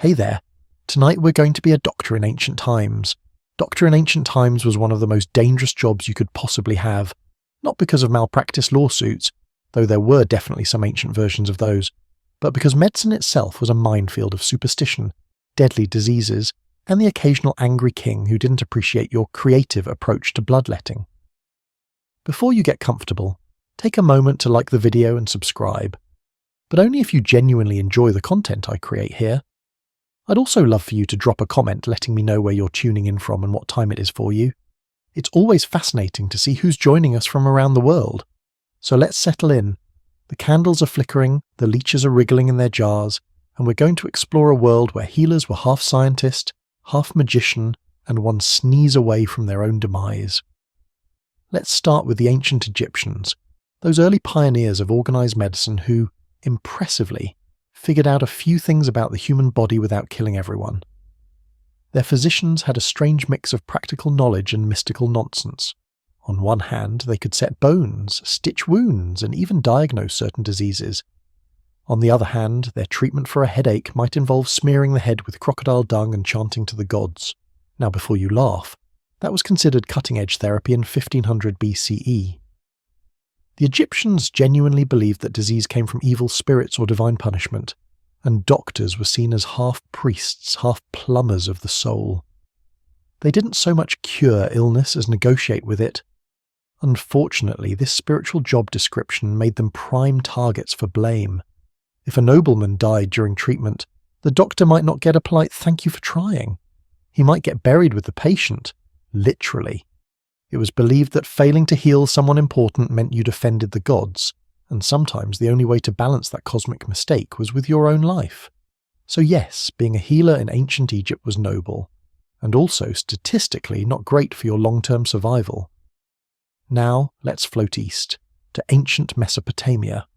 Hey there. Tonight we're going to be a doctor in ancient times. Doctor in ancient times was one of the most dangerous jobs you could possibly have. Not because of malpractice lawsuits, though there were definitely some ancient versions of those, but because medicine itself was a minefield of superstition, deadly diseases, and the occasional angry king who didn't appreciate your creative approach to bloodletting. Before you get comfortable, take a moment to like the video and subscribe, but only if you genuinely enjoy the content I create here. I'd also love for you to drop a comment letting me know where you're tuning in from and what time it is for you. It's always fascinating to see who's joining us from around the world. So let's settle in. The candles are flickering, the leeches are wriggling in their jars, and we're going to explore a world where healers were half scientist, half magician, and one sneeze away from their own demise. Let's start with the ancient Egyptians, those early pioneers of organized medicine who, impressively, figured out a few things about the human body without killing everyone. Their physicians had a strange mix of practical knowledge and mystical nonsense. On one hand, they could set bones, stitch wounds, and even diagnose certain diseases. On the other hand, their treatment for a headache might involve smearing the head with crocodile dung and chanting to the gods. Now, before you laugh, that was considered cutting-edge therapy in 1500 BCE. The Egyptians genuinely believed that disease came from evil spirits or divine punishment, and doctors were seen as half priests, half plumbers of the soul. They didn't so much cure illness as negotiate with it. Unfortunately, this spiritual job description made them prime targets for blame. If a nobleman died during treatment, the doctor might not get a polite thank you for trying. He might get buried with the patient, literally. It was believed that failing to heal someone important meant you'd offended the gods, and sometimes the only way to balance that cosmic mistake was with your own life. So yes, being a healer in ancient Egypt was noble, and also statistically not great for your long-term survival. Now let's float east, to ancient Mesopotamia,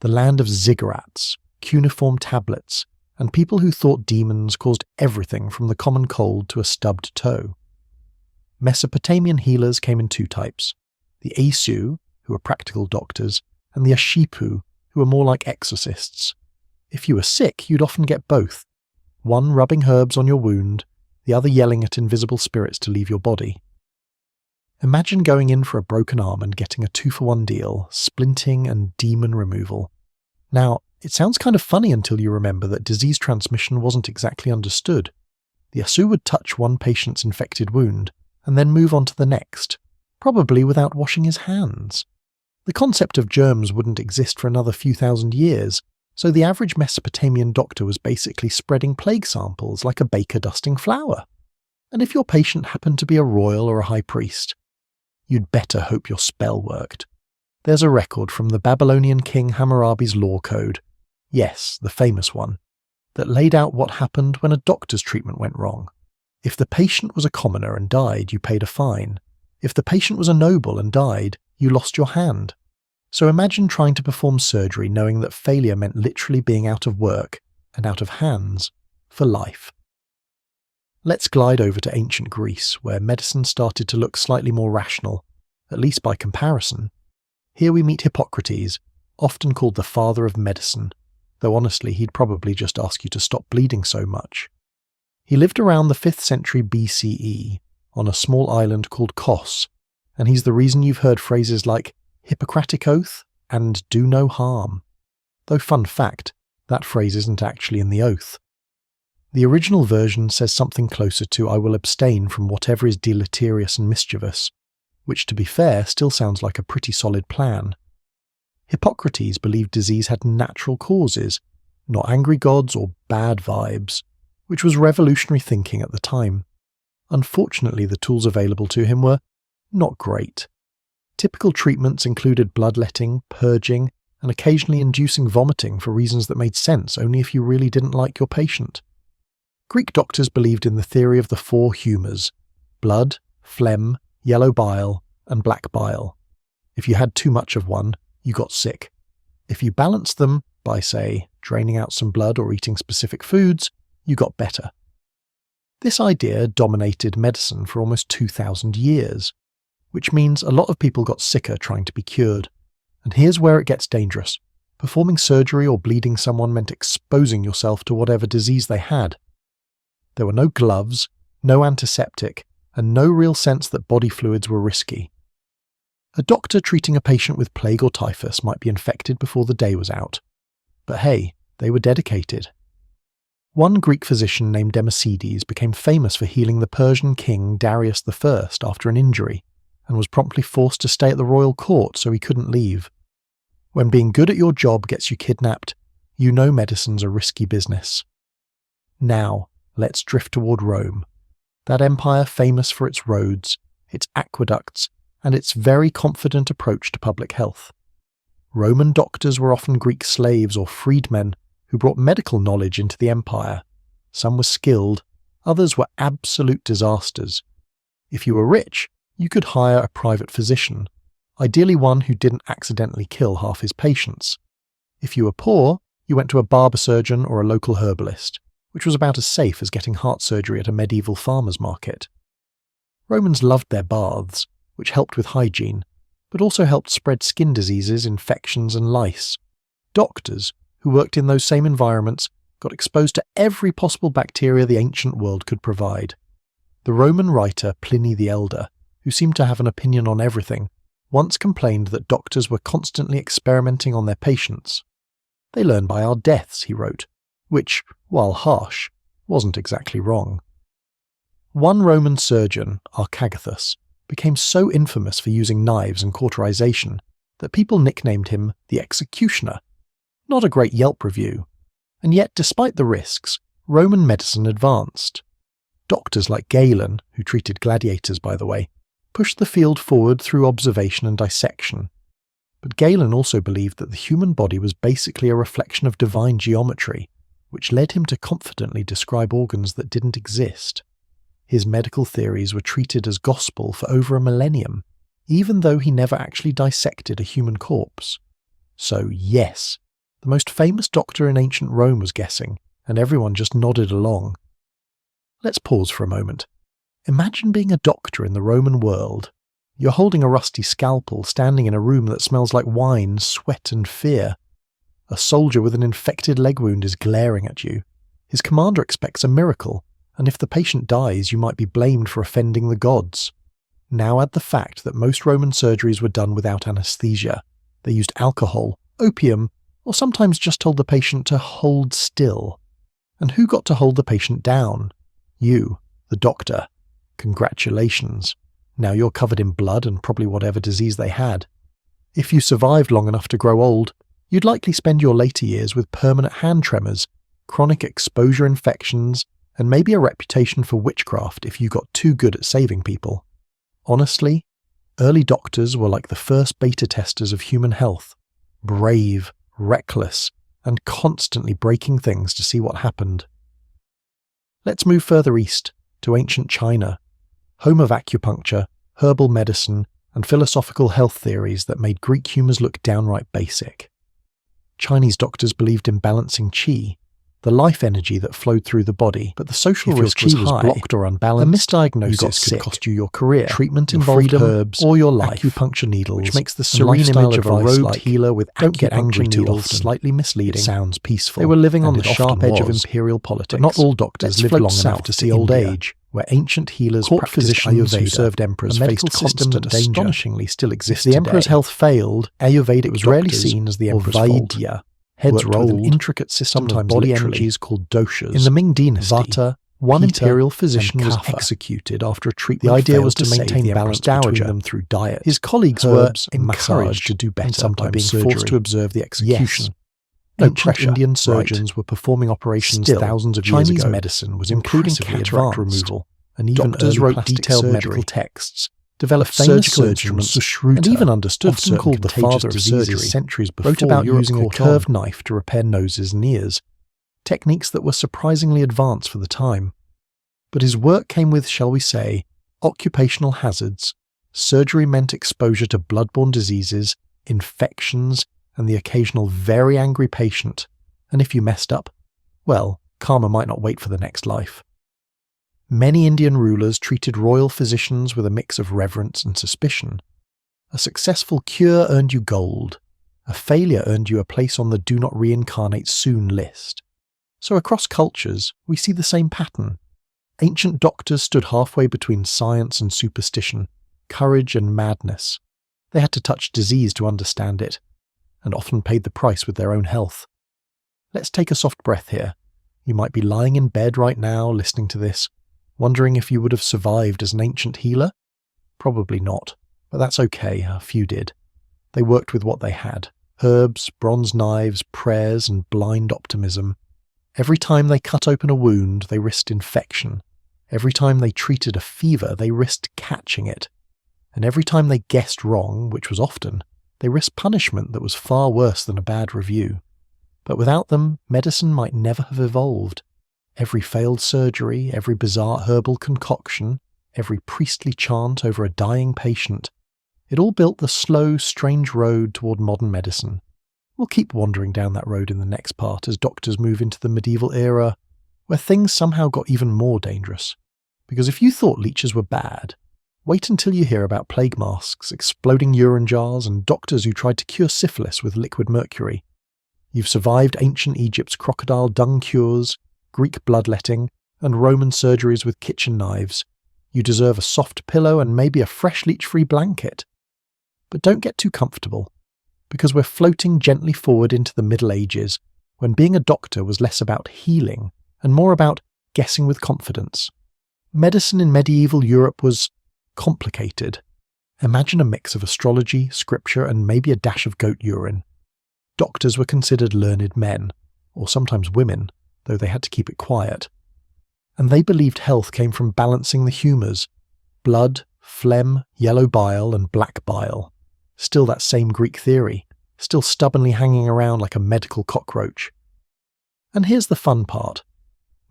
the land of ziggurats, cuneiform tablets, and people who thought demons caused everything from the common cold to a stubbed toe. Mesopotamian healers came in two types, the Asu, who were practical doctors, and the Ashipu, who were more like exorcists. If you were sick, you'd often get both, one rubbing herbs on your wound, the other yelling at invisible spirits to leave your body. Imagine going in for a broken arm and getting a 2-for-1 deal, splinting and demon removal. Now, it sounds kind of funny until you remember that disease transmission wasn't exactly understood. The Asu would touch one patient's infected wound, and then move on to the next, probably without washing his hands. The concept of germs wouldn't exist for another few thousand years, so the average Mesopotamian doctor was basically spreading plague samples like a baker dusting flour. And if your patient happened to be a royal or a high priest, you'd better hope your spell worked. There's a record from the Babylonian king Hammurabi's law code, yes, the famous one, that laid out what happened when a doctor's treatment went wrong. If the patient was a commoner and died, you paid a fine. If the patient was a noble and died, you lost your hand. So imagine trying to perform surgery knowing that failure meant literally being out of work and out of hands for life. Let's glide over to ancient Greece, where medicine started to look slightly more rational, at least by comparison. Here we meet Hippocrates, often called the father of medicine, though honestly he'd probably just ask you to stop bleeding so much. He lived around the 5th century BCE on a small island called Kos, and he's the reason you've heard phrases like Hippocratic oath and do no harm. Though fun fact, that phrase isn't actually in the oath. The original version says something closer to I will abstain from whatever is deleterious and mischievous, which to be fair still sounds like a pretty solid plan. Hippocrates believed disease had natural causes, not angry gods or bad vibes, which was revolutionary thinking at the time. Unfortunately, the tools available to him were not great. Typical treatments included bloodletting, purging, and occasionally inducing vomiting for reasons that made sense only if you really didn't like your patient. Greek doctors believed in the theory of the 4 humours: blood, phlegm, yellow bile, and black bile. If you had too much of one, you got sick. If you balanced them by, say, draining out some blood or eating specific foods, you got better. This idea dominated medicine for almost 2,000 years, which means a lot of people got sicker trying to be cured. And here's where it gets dangerous. Performing surgery or bleeding someone meant exposing yourself to whatever disease they had. There were no gloves, no antiseptic, and no real sense that body fluids were risky. A doctor treating a patient with plague or typhus might be infected before the day was out. But hey, they were dedicated. One Greek physician named Democedes became famous for healing the Persian king Darius I after an injury, and was promptly forced to stay at the royal court so he couldn't leave. When being good at your job gets you kidnapped, you know medicine's a risky business. Now, let's drift toward Rome, that empire famous for its roads, its aqueducts, and its very confident approach to public health. Roman doctors were often Greek slaves or freedmen who brought medical knowledge into the empire. Some were skilled, others were absolute disasters. If you were rich, you could hire a private physician, ideally one who didn't accidentally kill half his patients. If you were poor, you went to a barber surgeon or a local herbalist, which was about as safe as getting heart surgery at a medieval farmer's market. Romans loved their baths, which helped with hygiene, but also helped spread skin diseases, infections, and lice. Doctors, who worked in those same environments, got exposed to every possible bacteria the ancient world could provide. The Roman writer Pliny the Elder, who seemed to have an opinion on everything, once complained that doctors were constantly experimenting on their patients. "They learn by our deaths," he wrote, which, while harsh, wasn't exactly wrong. One Roman surgeon, Archagathus, became so infamous for using knives and cauterization that people nicknamed him the Executioner. Not a great Yelp review. And yet, despite the risks, Roman medicine advanced. Doctors like Galen, who treated gladiators by the way, pushed the field forward through observation and dissection. But Galen also believed that the human body was basically a reflection of divine geometry, which led him to confidently describe organs that didn't exist. His medical theories were treated as gospel for over a millennium, even though he never actually dissected a human corpse. So yes, the most famous doctor in ancient Rome was guessing, and everyone just nodded along. Let's pause for a moment. Imagine being a doctor in the Roman world. You're holding a rusty scalpel, standing in a room that smells like wine, sweat, and fear. A soldier with an infected leg wound is glaring at you. His commander expects a miracle, and if the patient dies, you might be blamed for offending the gods. Now add the fact that most Roman surgeries were done without anesthesia. They used alcohol, opium, or sometimes just told the patient to hold still. And who got to hold the patient down? You, the doctor. Congratulations. Now you're covered in blood and probably whatever disease they had. If you survived long enough to grow old, you'd likely spend your later years with permanent hand tremors, chronic exposure infections, and maybe a reputation for witchcraft if you got too good at saving people. Honestly, early doctors were like the first beta testers of human health, brave, reckless, and constantly breaking things to see what happened. Let's move further east, to ancient China, home of acupuncture, herbal medicine, and philosophical health theories that made Greek humors look downright basic. Chinese doctors believed in balancing qi, the life energy that flowed through the body, but the social risk was high. Blocked or unbalanced, a misdiagnosis could cost you your career. Treatment involved herbs or your life, acupuncture needles, which makes the serene image of a robed healer with don't get angry needles slightly misleading. It sounds peaceful. They were living on the sharp edge of imperial politics, but not all doctors lived long enough to see old age, where ancient healers, court physicians who served emperors, faced system that astonishingly still exists today. If the emperor's health failed, Ayurvedic was rarely seen as the emperor's fault. Heads rolled, an intricate system of body energies called doshas. In the Ming dynasty, Vata, one imperial physician was executed after a treatment. The idea was to maintain balance between them through diet. His colleagues were encouraged to do better, sometimes being forced to observe the execution. Ancient Indian surgeons were performing operations thousands of years ago. Chinese medicine was including cataract removal, and even doctors wrote detailed medical texts, developed surgical instruments, and even understood often called the father of surgery centuries before, wrote about using a curved knife to repair noses and ears, techniques that were surprisingly advanced for the time. But his work came with, shall we say, occupational hazards. Surgery meant exposure to bloodborne diseases, infections, and the occasional very angry patient, and if you messed up, well, karma might not wait for the next life. Many Indian rulers treated royal physicians with a mix of reverence and suspicion. A successful cure earned you gold. A failure earned you a place on the Do Not Reincarnate Soon list. So across cultures, we see the same pattern. Ancient doctors stood halfway between science and superstition, courage and madness. They had to touch disease to understand it, and often paid the price with their own health. Let's take a soft breath here. You might be lying in bed right now listening to this, wondering if you would have survived as an ancient healer? Probably not, but that's okay, a few did. They worked with what they had: herbs, bronze knives, prayers, and blind optimism. Every time they cut open a wound, they risked infection. Every time they treated a fever, they risked catching it. And every time they guessed wrong, which was often, they risked punishment that was far worse than a bad review. But without them, medicine might never have evolved. Every failed surgery, every bizarre herbal concoction, every priestly chant over a dying patient, it all built the slow, strange road toward modern medicine. We'll keep wandering down that road in the next part as doctors move into the medieval era, where things somehow got even more dangerous. Because if you thought leeches were bad, wait until you hear about plague masks, exploding urine jars, and doctors who tried to cure syphilis with liquid mercury. You've survived ancient Egypt's crocodile dung cures, Greek bloodletting, and Roman surgeries with kitchen knives. You deserve a soft pillow and maybe a fresh leech-free blanket. But don't get too comfortable, because we're floating gently forward into the Middle Ages, when being a doctor was less about healing and more about guessing with confidence. Medicine in medieval Europe was complicated. Imagine a mix of astrology, scripture, and maybe a dash of goat urine. Doctors were considered learned men, or sometimes women, though they had to keep it quiet. And they believed health came from balancing the humours: blood, phlegm, yellow bile, and black bile. Still that same Greek theory, still stubbornly hanging around like a medical cockroach. And here's the fun part.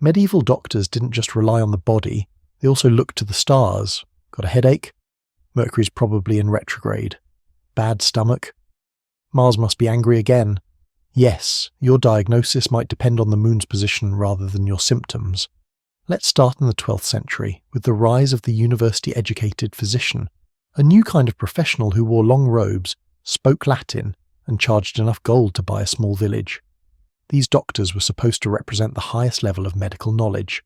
Medieval doctors didn't just rely on the body, they also looked to the stars. Got a headache? Mercury's probably in retrograde. Bad stomach? Mars must be angry again. Yes, your diagnosis might depend on the moon's position rather than your symptoms. Let's start in the 12th century with the rise of the university-educated physician, a new kind of professional who wore long robes, spoke Latin, and charged enough gold to buy a small village. These doctors were supposed to represent the highest level of medical knowledge.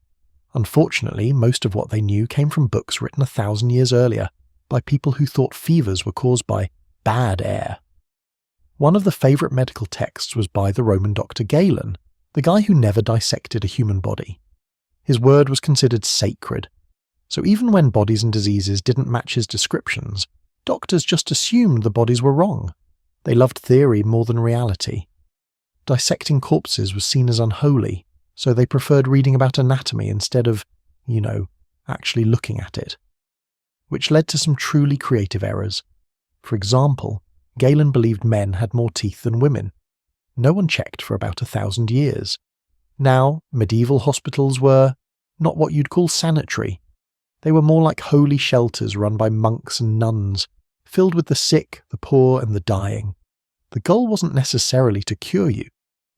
Unfortunately, most of what they knew came from books written 1,000 years earlier by people who thought fevers were caused by bad air. One of the favourite medical texts was by the Roman doctor Galen, the guy who never dissected a human body. His word was considered sacred, so even when bodies and diseases didn't match his descriptions, doctors just assumed the bodies were wrong. They loved theory more than reality. Dissecting corpses was seen as unholy, so they preferred reading about anatomy instead of, actually looking at it. Which led to some truly creative errors. For example, Galen believed men had more teeth than women. No one checked for about 1,000 years. Now, medieval hospitals were not what you'd call sanitary. They were more like holy shelters run by monks and nuns, filled with the sick, the poor, and the dying. The goal wasn't necessarily to cure you.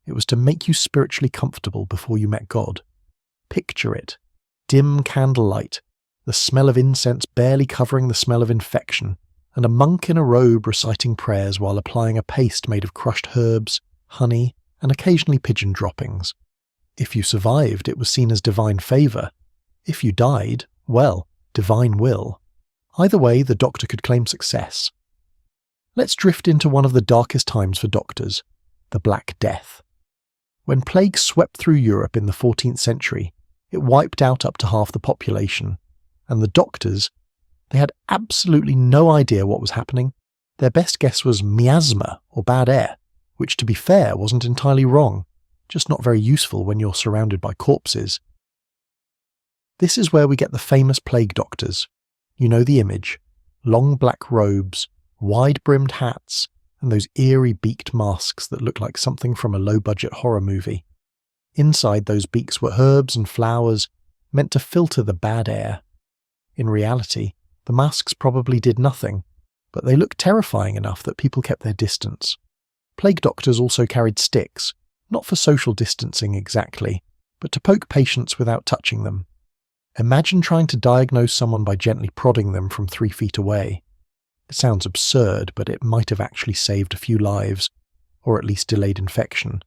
It was to make you spiritually comfortable before you met God. Picture it. Dim candlelight, the smell of incense barely covering the smell of infection, and a monk in a robe reciting prayers while applying a paste made of crushed herbs, honey, and occasionally pigeon droppings. If you survived, it was seen as divine favour. If you died, well, divine will. Either way, the doctor could claim success. Let's drift into one of the darkest times for doctors, the Black Death. When plague swept through Europe in the 14th century, it wiped out up to half the population, and the doctors, they had absolutely no idea what was happening. Their best guess was miasma, or bad air, which, to be fair, wasn't entirely wrong, just not very useful when you're surrounded by corpses. This is where we get the famous plague doctors. You know the image: long black robes, wide-brimmed hats, and those eerie beaked masks that look like something from a low-budget horror movie. Inside those beaks were herbs and flowers, meant to filter the bad air. In reality, the masks probably did nothing, but they looked terrifying enough that people kept their distance. Plague doctors also carried sticks, not for social distancing exactly, but to poke patients without touching them. Imagine trying to diagnose someone by gently prodding them from 3 feet away. It sounds absurd, but it might have actually saved a few lives, or at least delayed infection.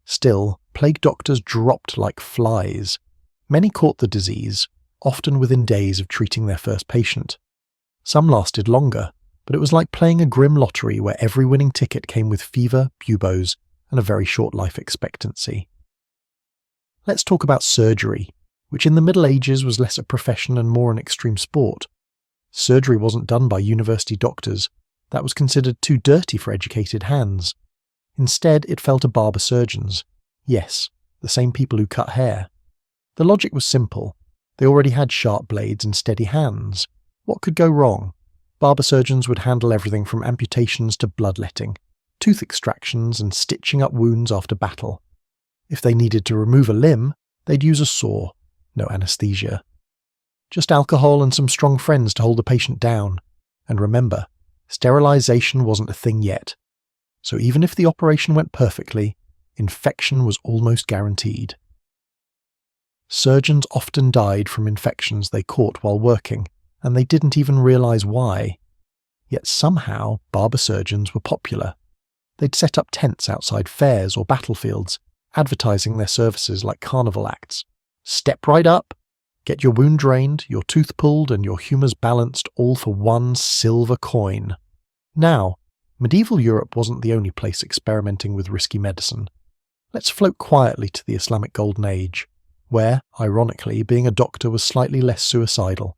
Still, plague doctors dropped like flies. Many caught the disease, often within days of treating their first patient. Some lasted longer, but it was like playing a grim lottery where every winning ticket came with fever, buboes, and a very short life expectancy. Let's talk about surgery, which in the Middle Ages was less a profession and more an extreme sport. Surgery wasn't done by university doctors. That was considered too dirty for educated hands. Instead, it fell to barber surgeons. Yes, the same people who cut hair. The logic was simple. They already had sharp blades and steady hands. What could go wrong? Barber surgeons would handle everything from amputations to bloodletting, tooth extractions and stitching up wounds after battle. If they needed to remove a limb, they'd use a saw, no anesthesia. Just alcohol and some strong friends to hold the patient down. And remember, sterilization wasn't a thing yet. So even if the operation went perfectly, infection was almost guaranteed. Surgeons often died from infections they caught while working, and they didn't even realize why. Yet somehow, barber surgeons were popular. They'd set up tents outside fairs or battlefields, advertising their services like carnival acts. Step right up, get your wound drained, your tooth pulled, and your humours balanced, all for one silver coin. Now, medieval Europe wasn't the only place experimenting with risky medicine. Let's float quietly to the Islamic Golden Age, where, ironically, being a doctor was slightly less suicidal.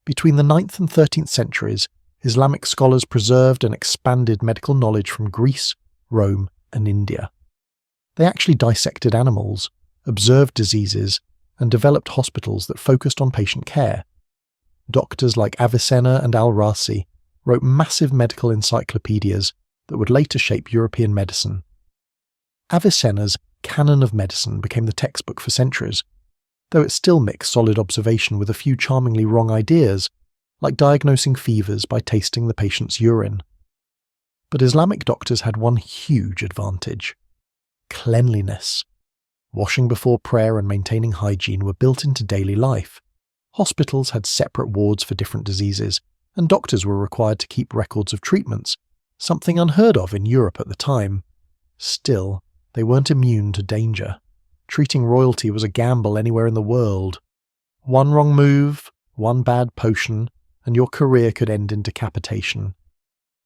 Between the 9th and 13th centuries, Islamic scholars preserved and expanded medical knowledge from Greece, Rome, and India. They actually dissected animals, observed diseases, and developed hospitals that focused on patient care. Doctors like Avicenna and Al-Rasi wrote massive medical encyclopedias that would later shape European medicine. Avicenna's Canon of Medicine became the textbook for centuries, though it still mixed solid observation with a few charmingly wrong ideas, like diagnosing fevers by tasting the patient's urine. But Islamic doctors had one huge advantage: cleanliness. Washing before prayer and maintaining hygiene were built into daily life. Hospitals had separate wards for different diseases, and doctors were required to keep records of treatments, something unheard of in Europe at the time. Still, they weren't immune to danger. Treating royalty was a gamble anywhere in the world. One wrong move, one bad potion, and your career could end in decapitation.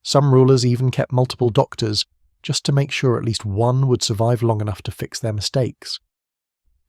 Some rulers even kept multiple doctors, just to make sure at least one would survive long enough to fix their mistakes.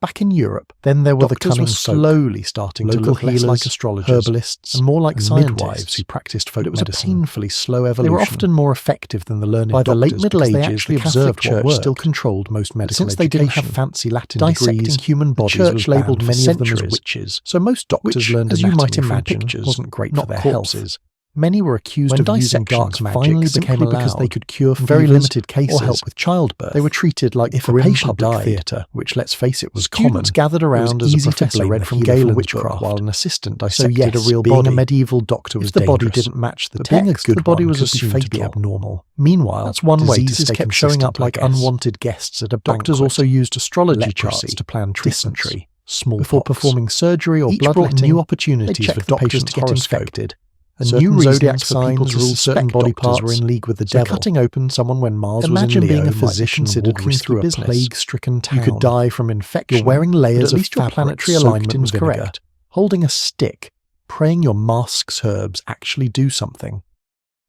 Back in Europe, then there were the cunning slowly starting to look less like astrologers, herbalists, and more like midwives who practiced folk medicine. But it was a painfully slow evolution. They were often more effective than the learned doctors. By the late Middle Ages, the Catholic Church still controlled most medical education. Since they didn't have fancy Latin degrees, human bodies the Church labelled many of them as witches. So most doctors learned, as you might imagine, wasn't great for their health. Many were accused of using dark magic finally became allowed because they could cure fevers, very limited cases, or help with childbirth. They were treated like if a patient died, theatre, which let's face it was common. Gathered around as a professor read from Galen's book, while an assistant dissected a real body. Being a medieval doctor was dangerous. The body didn't match the text, the body was assumed to be abnormal. Meanwhile, that's one way diseases kept showing up like unwanted guests at a banquet. Doctors also used astrology charts to plan treatments. Smallpox. Before performing surgery or bloodletting, new opportunities for doctors to get infected. A new zodiac signs ruled certain body parts were in league with the devil. Cutting open someone when Mars was in Leo. Imagine being a physician walking through a plague-stricken town. You could die from infection. You're wearing layers of fabric. Planetary alignment was correct. Holding a stick, praying your mask's herbs actually do something.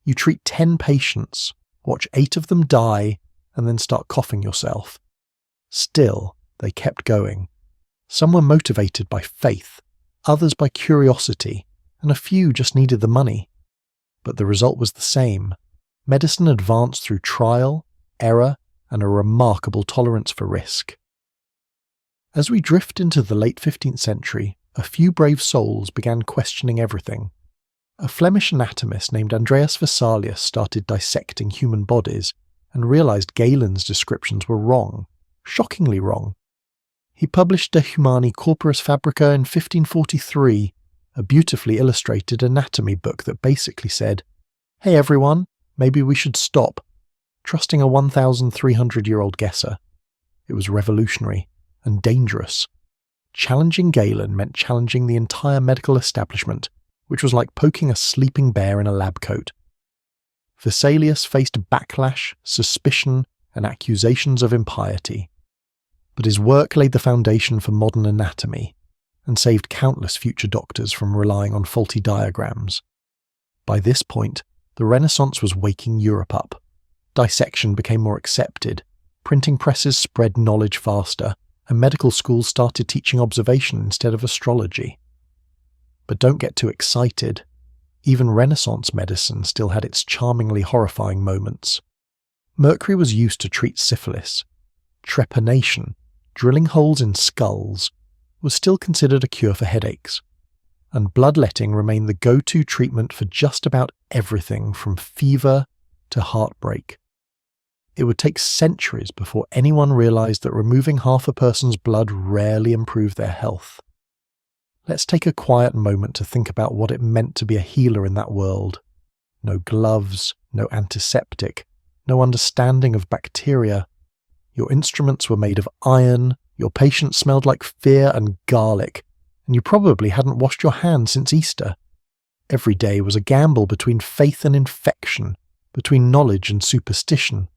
You treat 10 patients, watch 8 of them die, and then start coughing yourself. Still, they kept going. Some were motivated by faith, others by curiosity, and a few just needed the money. But the result was the same. Medicine advanced through trial, error, and a remarkable tolerance for risk. As we drift into the late 15th century, a few brave souls began questioning everything. A Flemish anatomist named Andreas Vesalius started dissecting human bodies and realized Galen's descriptions were wrong, shockingly wrong. He published De Humani Corporis Fabrica in 1543, a beautifully illustrated anatomy book that basically said, "Hey everyone, maybe we should stop," trusting a 1,300-year-old guesser. It was revolutionary and dangerous. Challenging Galen meant challenging the entire medical establishment, which was like poking a sleeping bear in a lab coat. Vesalius faced backlash, suspicion, and accusations of impiety. But his work laid the foundation for modern anatomy and saved countless future doctors from relying on faulty diagrams. By this point, the Renaissance was waking Europe up. Dissection became more accepted, printing presses spread knowledge faster, and medical schools started teaching observation instead of astrology. But don't get too excited. Even Renaissance medicine still had its charmingly horrifying moments. Mercury was used to treat syphilis. Trepanation, drilling holes in skulls, was still considered a cure for headaches. And bloodletting remained the go-to treatment for just about everything from fever to heartbreak. It would take centuries before anyone realized that removing half a person's blood rarely improved their health. Let's take a quiet moment to think about what it meant to be a healer in that world. No gloves, no antiseptic, no understanding of bacteria. Your instruments were made of iron, your patient smelled like fear and garlic, and you probably hadn't washed your hands since Easter. Every day was a gamble between faith and infection, between knowledge and superstition.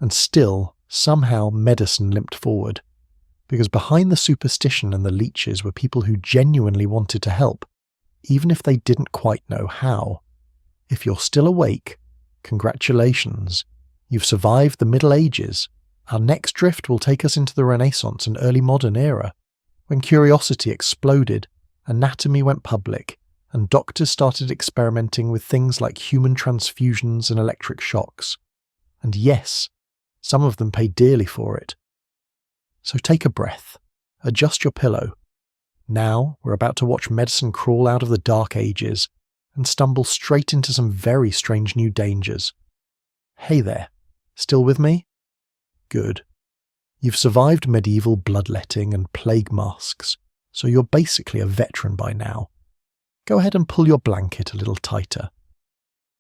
And still, somehow medicine limped forward. Because behind the superstition and the leeches were people who genuinely wanted to help, even if they didn't quite know how. If you're still awake, congratulations. You've survived the Middle Ages. Our next drift will take us into the Renaissance and early modern era, when curiosity exploded, anatomy went public, and doctors started experimenting with things like human transfusions and electric shocks. And yes, some of them paid dearly for it. So take a breath, adjust your pillow. Now we're about to watch medicine crawl out of the Dark Ages and stumble straight into some very strange new dangers. Hey there, still with me? Good. You've survived medieval bloodletting and plague masks, so you're basically a veteran by now. Go ahead and pull your blanket a little tighter.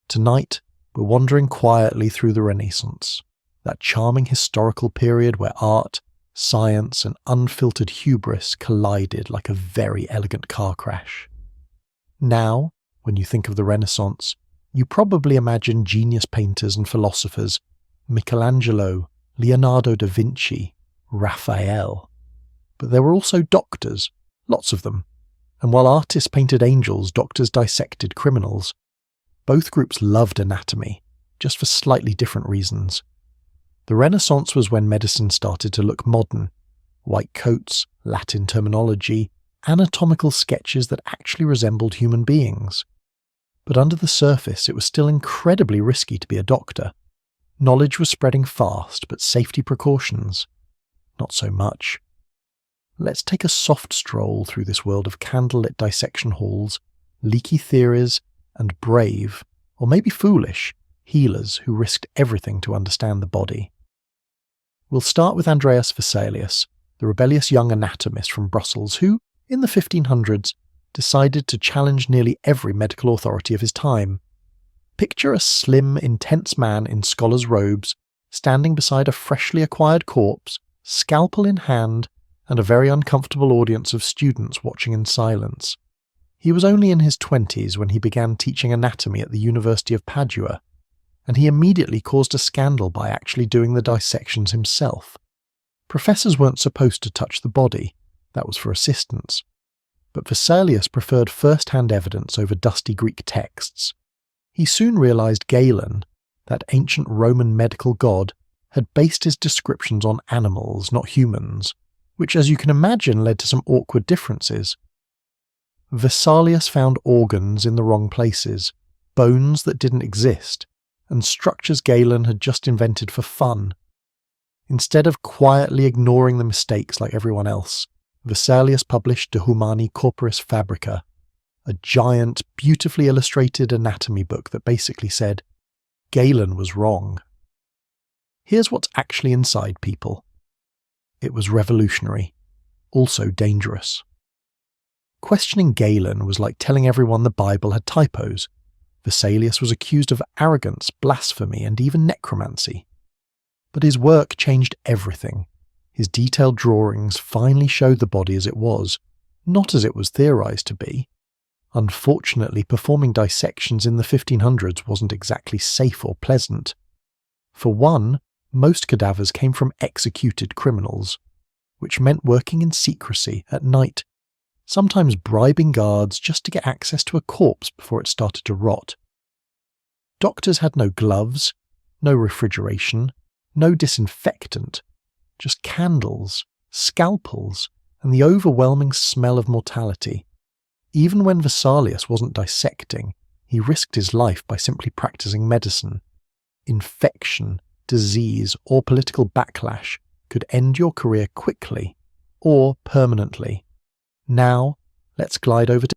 Tonight, we're wandering quietly through the Renaissance, that charming historical period where art, science, and unfiltered hubris collided like a very elegant car crash. Now, when you think of the Renaissance, you probably imagine genius painters and philosophers, Michelangelo, Leonardo da Vinci, Raphael. But there were also doctors, lots of them, and while artists painted angels, doctors dissected criminals. Both groups loved anatomy, just for slightly different reasons. The Renaissance was when medicine started to look modern. White coats, Latin terminology, anatomical sketches that actually resembled human beings. But under the surface, it was still incredibly risky to be a doctor. Knowledge was spreading fast, but safety precautions, not so much. Let's take a soft stroll through this world of candlelit dissection halls, leaky theories, and brave, or maybe foolish, healers who risked everything to understand the body. We'll start with Andreas Vesalius, the rebellious young anatomist from Brussels who, in the 1500s, decided to challenge nearly every medical authority of his time. Picture a slim, intense man in scholar's robes, standing beside a freshly acquired corpse, scalpel in hand, and a very uncomfortable audience of students watching in silence. He was only in his 20s when he began teaching anatomy at the University of Padua, and he immediately caused a scandal by actually doing the dissections himself. Professors weren't supposed to touch the body, that was for assistants. But Vesalius preferred first-hand evidence over dusty Greek texts. He soon realized Galen, that ancient Roman medical god, had based his descriptions on animals, not humans, which as you can imagine led to some awkward differences. Vesalius found organs in the wrong places, bones that didn't exist, and structures Galen had just invented for fun. Instead of quietly ignoring the mistakes like everyone else, Vesalius published De Humani Corporis Fabrica, a giant, beautifully illustrated anatomy book that basically said, Galen was wrong. Here's what's actually inside people. It was revolutionary, also dangerous. Questioning Galen was like telling everyone the Bible had typos. Vesalius was accused of arrogance, blasphemy, and even necromancy. But his work changed everything. His detailed drawings finally showed the body as it was, not as it was theorized to be. Unfortunately, performing dissections in the 1500s wasn't exactly safe or pleasant. For one, most cadavers came from executed criminals, which meant working in secrecy at night, sometimes bribing guards just to get access to a corpse before it started to rot. Doctors had no gloves, no refrigeration, no disinfectant, just candles, scalpels, and the overwhelming smell of mortality. Even when Vesalius wasn't dissecting, he risked his life by simply practicing medicine. Infection, disease, or political backlash could end your career quickly or permanently. Now, let's glide over to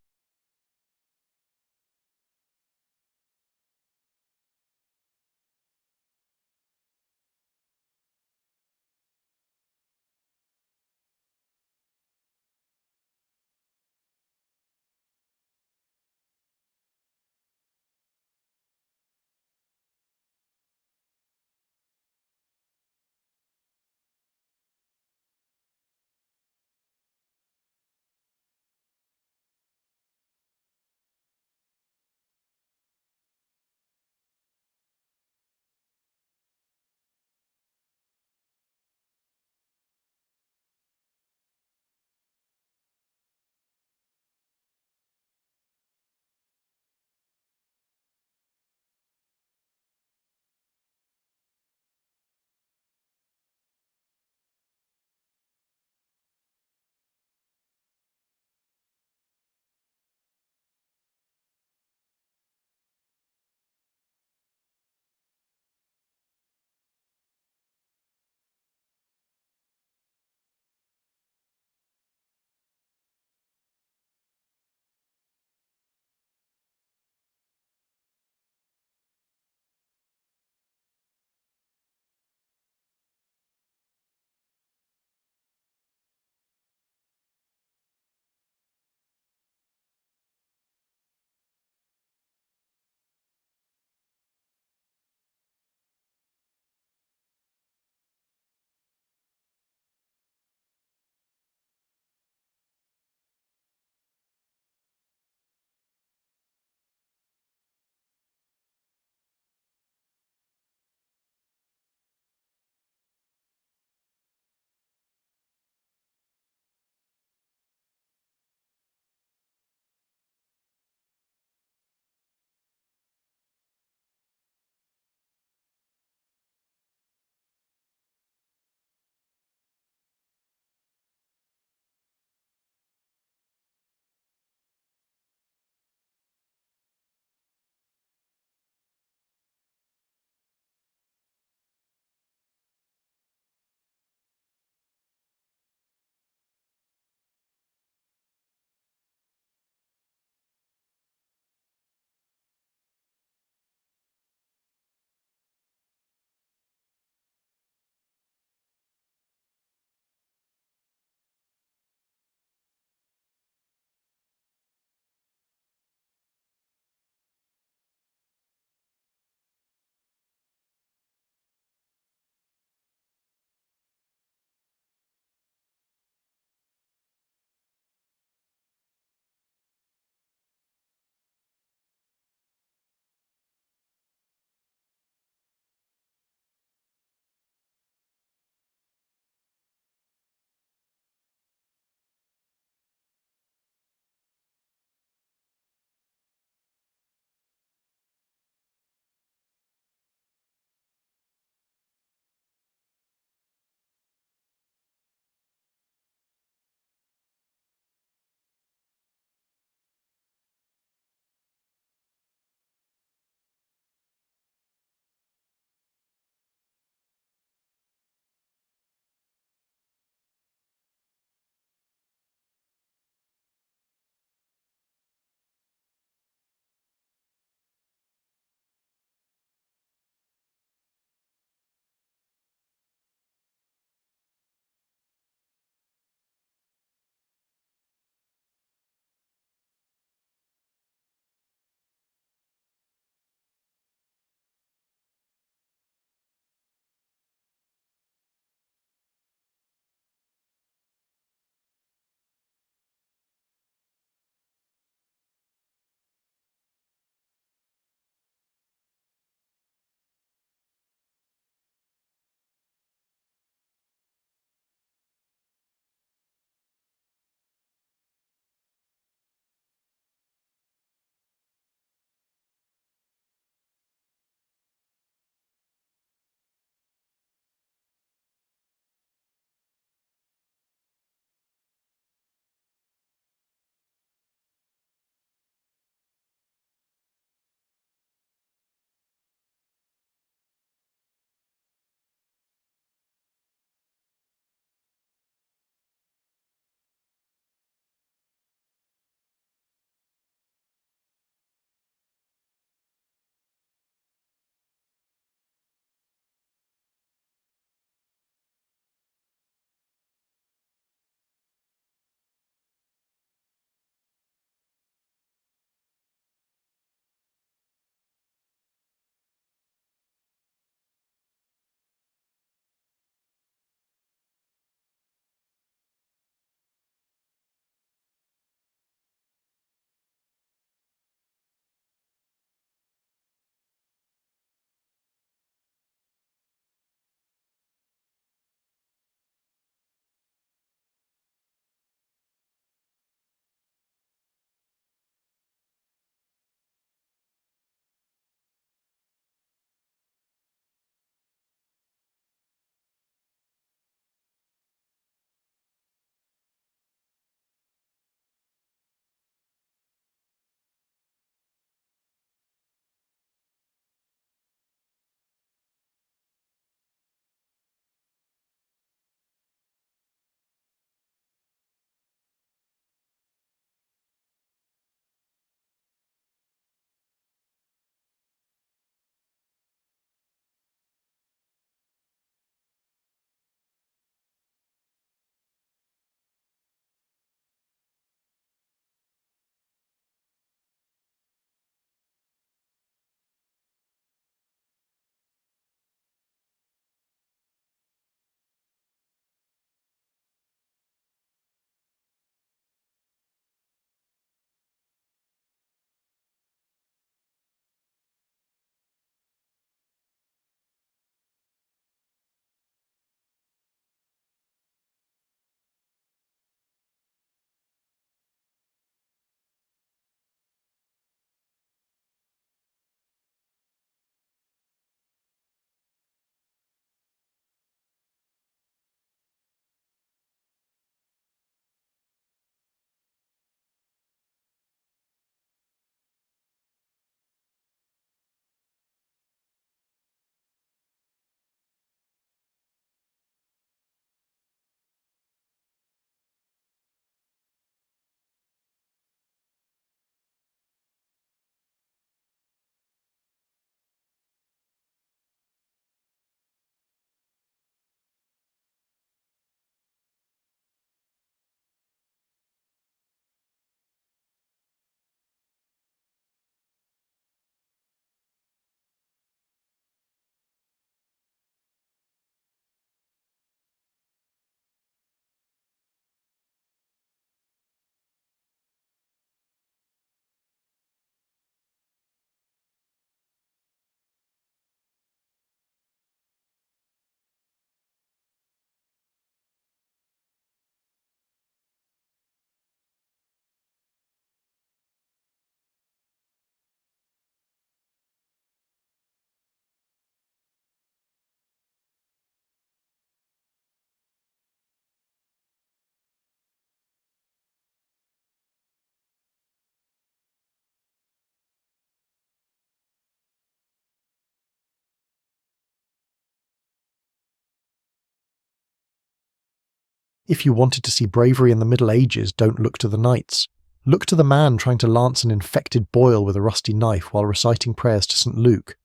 If you wanted to see bravery in the Middle Ages, don't look to the knights. Look to the man trying to lance an infected boil with a rusty knife while reciting prayers to St. Luke.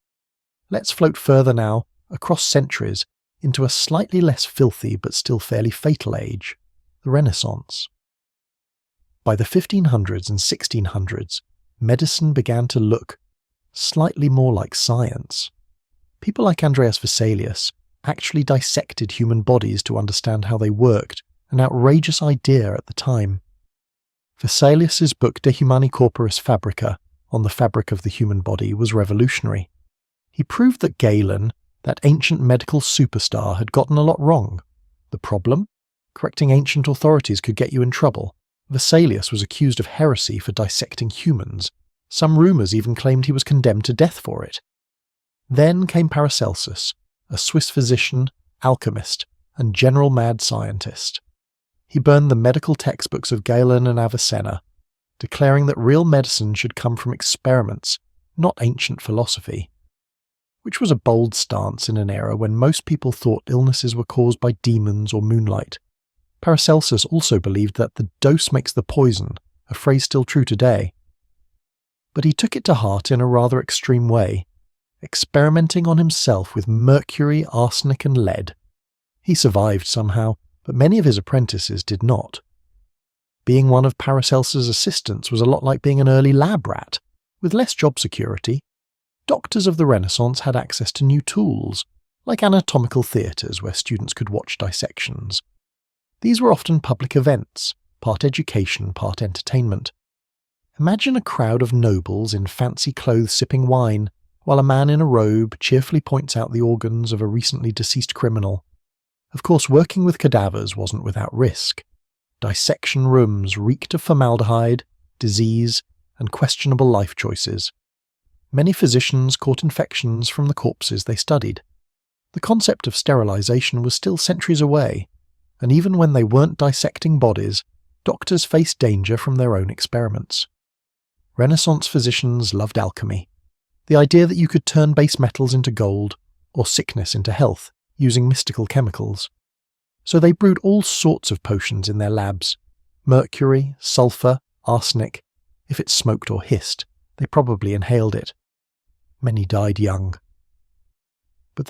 Let's float further now, across centuries, into a slightly less filthy but still fairly fatal age, the Renaissance. By the 1500s and 1600s, medicine began to look slightly more like science. People like Andreas Vesalius actually dissected human bodies to understand how they worked, an outrageous idea at the time. Vesalius's book De Humani Corporis Fabrica, on the fabric of the human body, was revolutionary. He proved that Galen, that ancient medical superstar, had gotten a lot wrong. The problem? Correcting ancient authorities could get you in trouble. Vesalius was accused of heresy for dissecting humans. Some rumours even claimed he was condemned to death for it. Then came Paracelsus, a Swiss physician, alchemist, and general mad scientist. He burned the medical textbooks of Galen and Avicenna, declaring that real medicine should come from experiments, not ancient philosophy. Which was a bold stance in an era when most people thought illnesses were caused by demons or moonlight. Paracelsus also believed that the dose makes the poison, a phrase still true today. But he took it to heart in a rather extreme way, experimenting on himself with mercury, arsenic and lead. He survived somehow, but many of his apprentices did not. Being one of Paracelsus's assistants was a lot like being an early lab rat. With less job security, doctors of the Renaissance had access to new tools, like anatomical theatres where students could watch dissections. These were often public events, part education, part entertainment. Imagine a crowd of nobles in fancy clothes sipping wine, while a man in a robe cheerfully points out the organs of a recently deceased criminal. Of course, working with cadavers wasn't without risk. Dissection rooms reeked of formaldehyde, disease, and questionable life choices. Many physicians caught infections from the corpses they studied. The concept of sterilization was still centuries away, and even when they weren't dissecting bodies, doctors faced danger from their own experiments. Renaissance physicians loved alchemy, the idea that you could turn base metals into gold, or sickness into health, using mystical chemicals. So they brewed all sorts of potions in their labs: mercury, sulfur, arsenic. If it smoked or hissed, they probably inhaled it. Many died young. But